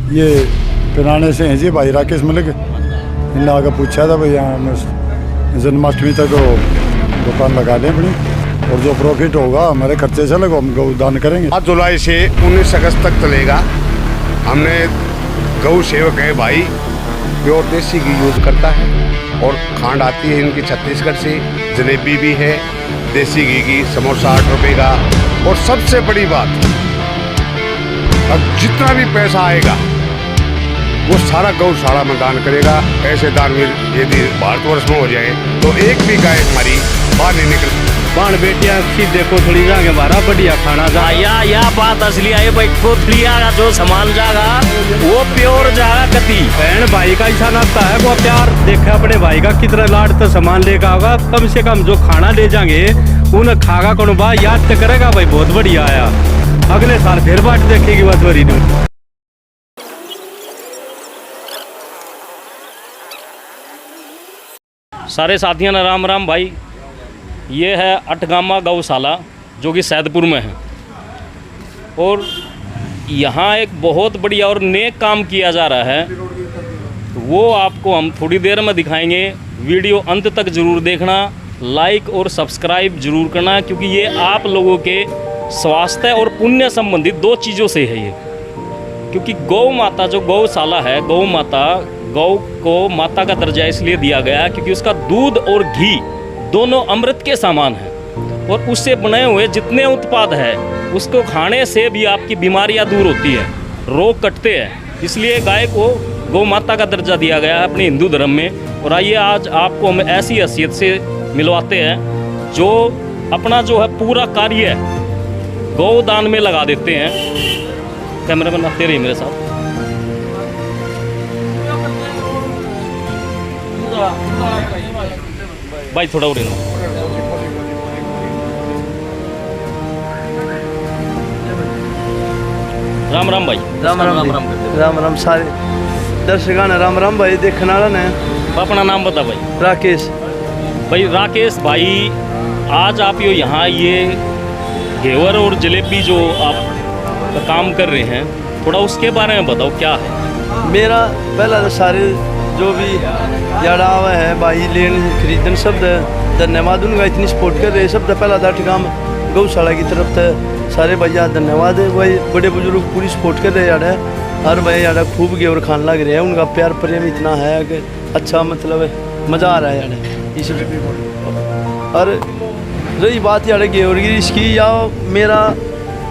ये पिराने से हैं जी, भाई राकेश मलिक। इनने आगे पूछा था भाई यहाँ जन्माष्टमी तक वो दुकान लगा लें अपनी, और जो प्रॉफिट होगा हमारे खर्चे से लगो हम गौ दान करेंगे। 7 जुलाई से 19 अगस्त तक चलेगा। हमने गौ सेवक है भाई, प्योर देसी घी यूज करता है, और खांड आती है इनकी छत्तीसगढ़ से, जलेबी भी है देसी घी की, समोसा 8 रुपये का। और सबसे बड़ी बात, अब जितना भी पैसा आएगा वो सारा गौशाला में दान करेगा। ऐसे दान यदि भारतवर्ष में हो जाए तो एक भी गाय हमारी बाहर नहीं निकल। बाण बेटिया की देखो थोड़ी जाके बारा बढ़िया खाना जा या बात असली आई भाई, थोड़ी जो सामान जागा वो प्योर जागा कति। बहन भाई का ऐसा नाता है वो प्यार देखे अपने भाई का कितना लाड तो सामान लेकर आगा, कम से कम जो खाना ले जाएंगे उन्हें खागा कौन बा याद तो करेगा भाई बहुत बढ़िया आया। अगले साल फिर बाट देखेगी बात बड़ी नू। सारे साथियों ने राम राम भाई। ये है अठगामा गौशाला जो कि सैदपुर में है, और यहाँ एक बहुत बढ़िया और नेक काम किया जा रहा है, वो आपको हम थोड़ी देर में दिखाएंगे। वीडियो अंत तक ज़रूर देखना, लाइक और सब्सक्राइब जरूर करना, क्योंकि ये आप लोगों के स्वास्थ्य और पुण्य संबंधित 2 चीज़ों से है ये। क्योंकि गौ माता जो गौशाला है, गौ माता, गौ को माता का दर्जा इसलिए दिया गया क्योंकि उसका दूध और घी दोनों अमृत के समान है, और उससे बने हुए जितने उत्पाद है उसको खाने से भी आपकी बीमारियां दूर होती है, रोग कटते हैं। इसलिए गाय को गौ माता का दर्जा दिया गया है अपने हिंदू धर्म में। और आइए आज आपको हम ऐसी हैसियत से मिलवाते हैं जो अपना जो है पूरा कार्य गौदान में लगा देते हैं। कैमरामैन आते रहिए मेरे साथ। भाई थोड़ा उड़े ना। राम राम भाई। राम राम राम राम सारे दर्शकों ने राम राम भाई। देखने वाला ने अपना नाम बता भाई। राकेश भाई। राकेश भाई, आज आप यहाँ ये घेवर और जलेबी जो आप काम कर रहे हैं, थोड़ा उसके बारे में बताओ क्या है। मेरा पहला तो सारे जो भी जड़ा हुआ है भाई लेन खरीदन सब धन्यवाद उनका, इतनी सपोर्ट कर रहे सब। पहला था ठिकाम गौशाला की तरफ से सारे भैया धन्यवाद है भाई। बड़े बुजुर्ग पूरी सपोर्ट कर रहे यार, हर भाई यार खूब घेवर खान लग रहे हैं। उनका प्यार प्रेम इतना है कि अच्छा मतलब मज़ा आ रहा है यार इस। और रही बात यार घेवर की, इसकी या मेरा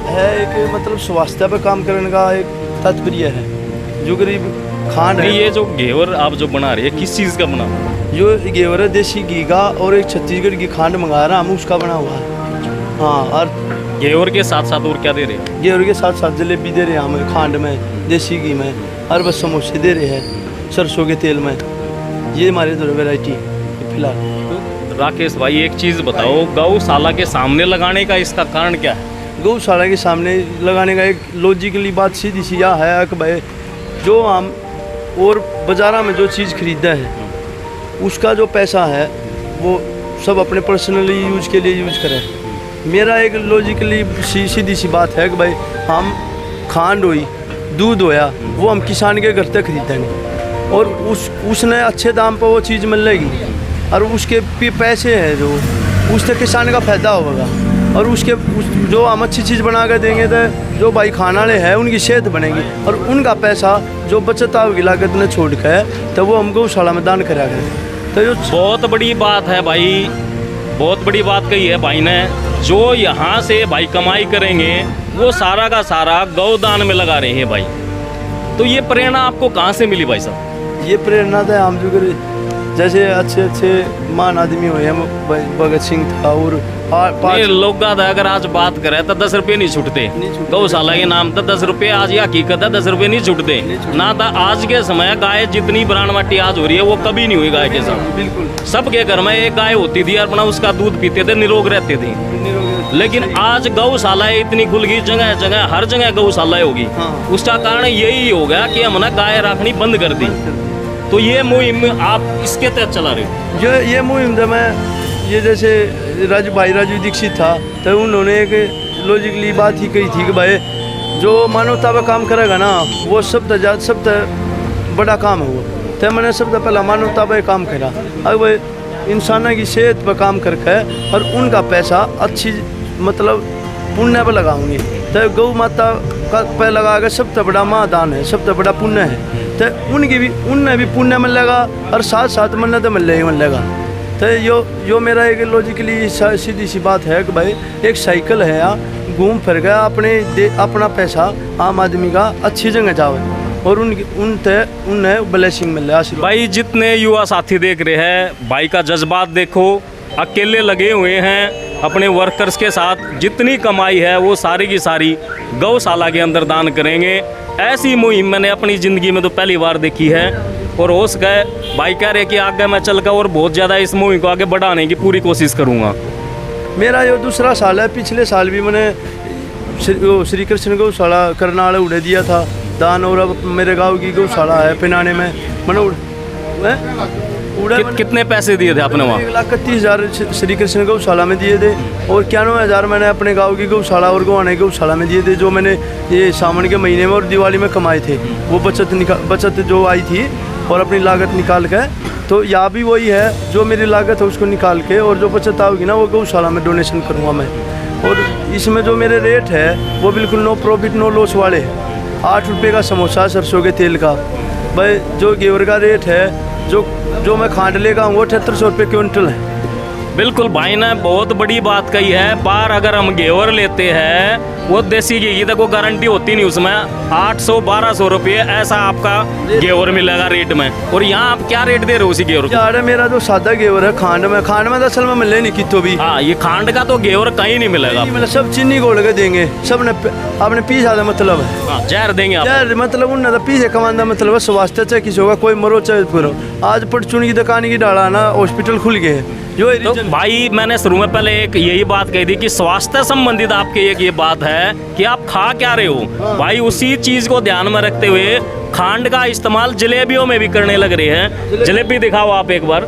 है एक मतलब स्वास्थ्य पर काम करने का एक तात्पर्य है। जो गरीब खान है, ये जो घेवर आप जो बना रहे हैं किस चीज़ का बना? जो घेवर है देसी घी का, और एक छत्तीसगढ़ की खांड मंगा रहा हम उसका बना हुआ है। हाँ, और घेवर के साथ साथ और क्या दे रहे हैं? घेवर के साथ साथ जलेबी दे रहे हैं हमें, खांड में, देसी घी में, और बस समोसे दे रहे हैं सरसों के तेल में। ये हमारे दो वेराइटी फिलहाल। राकेश भाई एक चीज़ बताओ, गौशाला के सामने लगाने का इसका कारण क्या है? गौशाला के सामने लगाने का एक लॉजिकली बात सीधी सी यह है कि भाई जो हम और बाज़ारा में जो चीज़ खरीदा है उसका जो पैसा है वो सब अपने पर्सनली यूज के लिए यूज करें। मेरा एक लॉजिकली सीधी सी बात है कि भाई हम खांड हुई, दूध होया, वो हम किसान के घर तक खरीदेंगे, और उसने अच्छे दाम पर वो चीज़ मिलेगी, और उसके पैसे हैं जो उससे किसान का फ़ायदा होगा। और जो हम अच्छी चीज़ बना कर देंगे तो जो भाई खाने वाले हैं उनकी सेहत बनेगी, और उनका पैसा जो बचत होगी लागत ने छोड़ कर तो वो हम गौशाला में दान करा करें। तो बहुत बड़ी बात है भाई, बहुत बड़ी बात कही है भाई ने। जो यहाँ से भाई कमाई करेंगे वो सारा का सारा गौदान में लगा रहे हैं भाई। तो ये प्रेरणा आपको कहाँ से मिली भाई साहब? ये प्रेरणा था हम जो जैसे अच्छे अच्छे महान आदमी हुए हैं, भगत सिंह था, और लोग अगर आज बात करें तो 10 रुपये नहीं छूटते गौशाला के नाम तो 10 रुपये आज ये हकीकत है, 10 रुपये नहीं छूटते ना। था आज के समय गाय जितनी ब्रांडवाटी आज हो रही है वो कभी नहीं हुई गाय के साथ। बिल्कुल सबके घर में एक गाय होती थी, अपना उसका दूध पीते थे, निरोग रहते थे। लेकिन आज गौशालाएं इतनी खुल गई, जगह जगह हर जगह गौशालाएं होगी। उसका कारण यही हो गया कि हमने गाय रखनी बंद कर दी। तो ये मुहिम आप इसके तहत चला रहे हो? ये मुहिम तो मैं ये जैसे राजू दीक्षित था तो उन्होंने एक लॉजिकली बात ही कही थी कि भाई जो मानवता पर काम करेगा ना वो सब बड़ा काम है वो। तो मैंने सबसे पहला मानवता पर काम करा, अब इंसानों की सेहत पर काम करके और उनका पैसा अच्छी मतलब पुण्य पर लगाऊंगी। तो गौ माता का पे लगा के सबसे बड़ा महादान है, सबसे बड़ा पुण्य है। तो उनने भी पुण्य मिलेगा और साथ साथ मन्नत मिलेगा। तो यो मेरा एक लॉजिकली सीधी सी बात है कि भाई एक साइकिल है या घूम फिर गया अपना पैसा आम आदमी का अच्छी जगह जावे और उन्हें ब्लेसिंग मिले आशीर्वाद। भाई जितने युवा साथी देख रहे हैं, भाई का जज्बात देखो, अकेले लगे हुए हैं अपने वर्कर्स के साथ, जितनी कमाई है वो सारी की सारी गौशाला के अंदर दान करेंगे। ऐसी मुहिम मैंने अपनी ज़िंदगी में तो पहली बार देखी है और हो सके भाई कह रहे कि आगे मैं चल कर और बहुत ज़्यादा इस मुहिम को आगे बढ़ाने की पूरी कोशिश करूँगा। मेरा ये दूसरा साल है, पिछले साल भी मैंने श्री कृष्ण गौशाला करनाल उड़े दिया था दान, और अब मेरे गांव की गौशाला है पिनाने में मैंने कितने पैसे दिए थे आपने वहाँ? 1,31,000 श्री कृष्ण गौशाला में दिए थे और 91,000 मैंने अपने गांव की गौशाला और गोवाने गौशाला में दिए थे, जो मैंने ये सावन के महीने में और दिवाली में कमाए थे। वो बचत जो आई थी और अपनी लागत निकाल के, तो यहाँ भी वही है, जो मेरी लागत है उसको निकाल के और जो बचत आओगी ना वो गौशाला में डोनेशन करूँगा मैं। और इसमें जो मेरे रेट है वो बिल्कुल नो प्रॉफिट नो लॉस वाले हैं। 8 रुपये का समोसा सरसों के तेल का, भाई जो घेवर का रेट है जो मैं खांड लेगा वो 7800 रुपये क्विंटल है। बिल्कुल भाई ने बहुत बड़ी बात कही है। बार अगर हम घेवर लेते हैं वो देसी घी की तो कोई गारंटी होती नहीं, उसमें 800-1200 रुपये ऐसा आपका घेवर मिलेगा रेट में। और यहाँ आप क्या रेट दे रहे हो उसी घेवर को? यार मेरा जो सादा घेवर है खांड में तो असल में मिले नहीं कितो भी। हाँ, ये खांड का तो घेवर कहीं नहीं मिलेगा, मतलब सब चीनी घोल के देंगे, सब ने आपने पीस आधा मतलब है। हाँ, जहर देंगे आप। यार मतलब उन्हें तो पीछे कमाना मतलब है स्वास्थ्य चाहे किसी होगा, कोई मरो चाहे करो। आज परचून की दुकान की डाला ना हॉस्पिटल खुल गए हैं। तो भाई मैंने शुरू में पहले एक यही बात कही थी कि स्वास्थ्य संबंधित आपके एक ये बात है कि आप खा क्या रहे हो। भाई उसी चीज को ध्यान में रखते हुए खांड का इस्तेमाल जलेबियों में भी करने लग रहे हैं। जलेबी दिखाओ आप एक बार।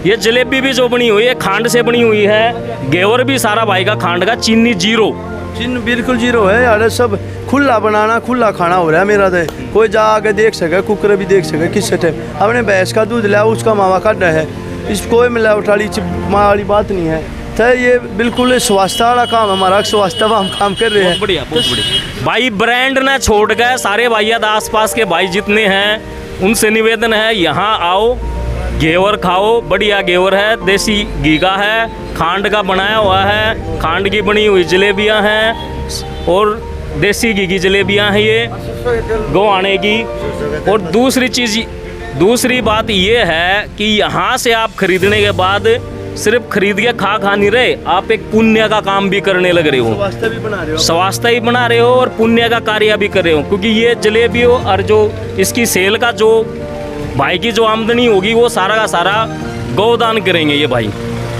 ये जलेबी भी जो बनी हुई है खांड से बनी हुई है, घेवर भी सारा भाई का खांड का, चीनी जीरो, चीनी बिल्कुल जीरो है यार। सब खुला बनाना खुला खाना हो रहा है मेरा। तो कोई जा आके देख सके, कुकर भी देख सके किस टाइम अपने भैंस का दूध लिया उसका मावा काट है, इस कोई मिलावट वाली बात नहीं है। तो ये बिल्कुल स्वास्थ्य वाला काम, हमारा स्वास्थ्य हम काम कर रहे हैं। बहुत बढ़िया, बहुत बढ़िया। भाई ब्रांड ना छोड़ गए सारे भाई आसपास के भाई जितने हैं उनसे निवेदन है यहाँ आओ, घेवर खाओ। बढ़िया घेवर है, देसी घी का है, खांड का बनाया हुआ है, खांड की बनी हुई जलेबियाँ हैं और देसी घी की जलेबियाँ हैं ये गोवाने की। और दूसरी बात ये है कि यहाँ से आप खरीदने के बाद सिर्फ खरीद के खा नहीं रहे, आप एक पुण्य का काम भी करने लग रहे हो, स्वास्थ्य भी बना रहे हो और पुण्य का कार्य भी कर रहे हो। क्योंकि ये जलेबी और जो इसकी सेल का जो भाई की जो आमदनी होगी वो सारा का सारा गौदान करेंगे ये भाई।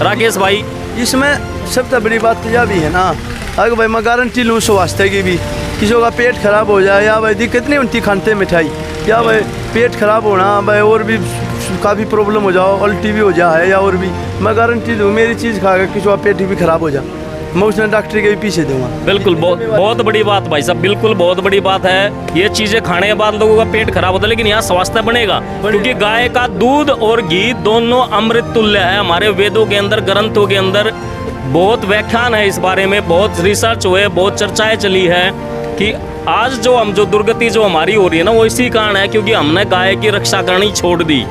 राकेश भाई इसमें सबसे बड़ी बात यह भी है ना, अगर भाई मैं गारंटी लूँ स्वास्थ्य की भी, किसी का पेट खराब हो जाए या भाई दिक्कत नहीं होती खाते मिठाई, या भाई पेट खराब होना भाई और भी काफ़ी प्रॉब्लम हो जाओ, उल्टी भी हो जाए या और भी, मैं गारंटी दूँ मेरी चीज़ खा कर किसी का पेट भी खराब हो जाए मैं उसने डॉक्टर के भी पीछे दूंगा। बिल्कुल बहुत बड़ी बात भाई साहब, बिल्कुल बहुत बड़ी बात है। ये चीज़ें खाने के बाद लोगों का पेट खराब होता है लेकिन यहाँ स्वास्थ्य बनेगा, क्योंकि गाय का दूध और घी दोनों अमृत तुल्य है। हमारे वेदों के अंदर, ग्रंथों के अंदर बहुत व्याख्यान है इस बारे में, बहुत रिसर्च हुए, बहुत चर्चाएँ चली है कि आज जो दुर्गति जो हमारी हो रही है ना वो इसी कारण है क्योंकि हमने गाय की रक्षा करनी छोड़ दी।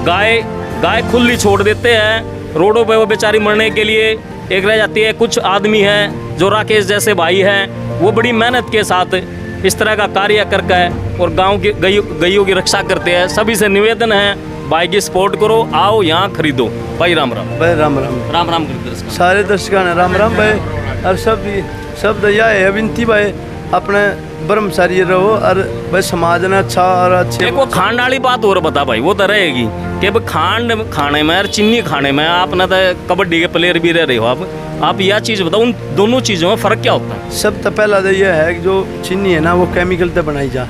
गाय खुली छोड़ देते हैं रोडों पे, वो बेचारी मरने के लिए एक रह जाती है। कुछ आदमी हैं जो राकेश जैसे भाई हैं वो बड़ी मेहनत के साथ इस तरह का कार्य करके और गांव की गैयों की रक्षा करते हैं। सभी से निवेदन है भाई की सपोर्ट करो, आओ यहाँ खरीदो। भाई राम राम। भाई राम राम। राम राम सारे दर्शकों ने राम राम भाई। और सब दया है विनती भाई, अपने ब्रह्मचारी रहो और भाई समाज ने अच्छा और अच्छे। एक वो खांड वाली बात और बता भाई, वो तो रहेगी कि खांड खाने में और चीनी खाने में आप ना तो कबड्डी के प्लेयर भी रह रहे हो आप यह चीज़ बताओ, उन दोनों चीज़ों में फ़र्क क्या होता है? सब तो पहला तो यह है कि जो चीनी है ना वो केमिकल से बनाई जाए,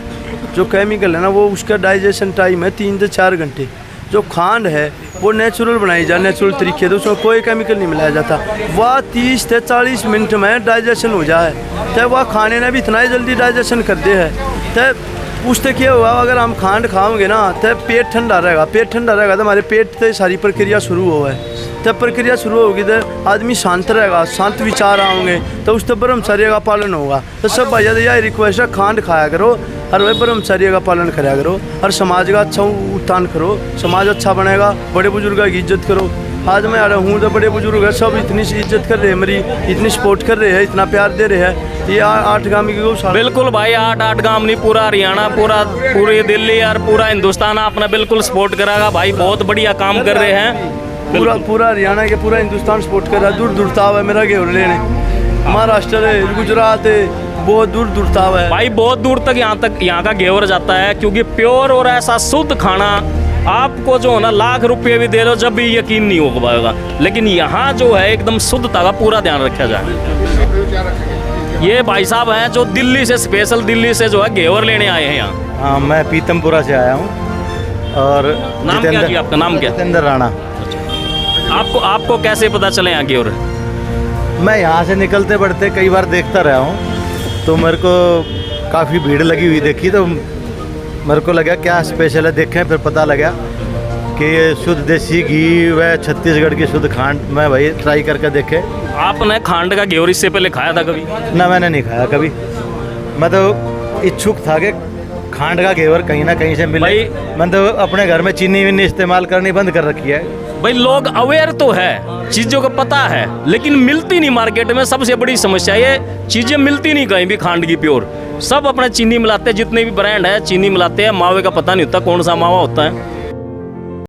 जो केमिकल है ना वो उसका डाइजेशन टाइम है 3 से 4 घंटे। जो खांड है वो नेचुरल बनाई जाए, नेचुरल तरीके से, उसमें कोई केमिकल नहीं मिलाया जाता। वह 30 से 40 मिनट में डाइजेशन हो जाए, तो वह खाने ने भी इतना ही जल्दी डाइजेशन कर दे है। तो उससे क्या हुआ, अगर हम खांड खाओगे ना तो पेट ठंडा रहेगा, पेट ठंडा रहेगा तो हमारे पेट से सारी प्रक्रिया शुरू हो है। तब प्रक्रिया शुरू होगी तो आदमी शांत रहेगा, शांत विचार आएंगे, तो उस तब ब्रह्मचर्य का पालन होगा। तो सब भैया यही रिक्वेस्ट है, खांड खाया करो और वह ब्रह्मचर्य का पालन कराया करो और समाज का अच्छा उत्थान करो, समाज अच्छा बनेगा। बड़े बुजुर्गों की इज्जत करो। आज मैं आ रहा हूँ तो बड़े बुजुर्ग है, सब इतनी सी इज्जत कर रहे हैं मेरी, इतनी सपोर्ट कर रहे हैं, इतना प्यार दे रहे हैं। ये 8 गाँव की गौशाला, बिल्कुल भाई, 8 गांव नहीं, पूरा हरियाणा, पूरी दिल्ली और पूरा हिंदुस्तान आपने बिल्कुल सपोर्ट करागा भाई। बहुत बढ़िया काम कर रहे हैं। पूरा हरियाणा के पूरा हिंदुस्तान सपोर्ट कर रहा है। दूर दूर ताव है मेरा घेवर लेने, महाराष्ट्र है, गुजरात है, बहुत दूर दूर ताव है भाई। बहुत दूर तक यहाँ का घेवर जाता है, क्योंकि प्योर और ऐसा शुद्ध खाना आपको जो है ना लाख रुपये भी दे लो जब भी यकीन नहीं हो पाएगा। लेकिन यहाँ जो है एकदम शुद्धता का पूरा ध्यान रखा जाए। ये भाई साहब हैं जो दिल्ली से, स्पेशल दिल्ली से जो है घेवर लेने आए हैं यहाँ। हाँ, मैं पीतमपुरा से आया हूँ। और नाम क्या जी आपका? नाम क्या? जितेंद्र राणा। आपको कैसे पता चले यहाँ घेवर? मैं यहाँ से निकलते बढ़ते कई बार देखता रहा हूँ, तो मेरे को काफ़ी भीड़ लगी हुई देखी, तो मेरे को लगा क्या स्पेशल है, देखें फिर पता लगा कि ये शुद्ध देसी घी व छत्तीसगढ़ की शुद्ध खांड। मैं भाई ट्राई करके देखे। आपने खांड का घेवर इससे पहले खाया था कभी? ना, मैंने नहीं खाया कभी। मैं तो इच्छुक था कि खांड का घेवर कहीं ना कहीं से मिले। मैंने तो अपने घर में चीनी विनी इस्तेमाल करनी बंद कर रखी है भाई। लोग अवेयर तो है, चीज़ों को पता है, लेकिन मिलती नहीं मार्केट में। सबसे बड़ी समस्या ये, चीज़ें मिलती नहीं कहीं भी खांड की प्योर। सब अपने चीनी मिलाते हैं, जितने भी ब्रांड है चीनी मिलाते हैं। मावे का पता नहीं होता कौन सा मावा होता है।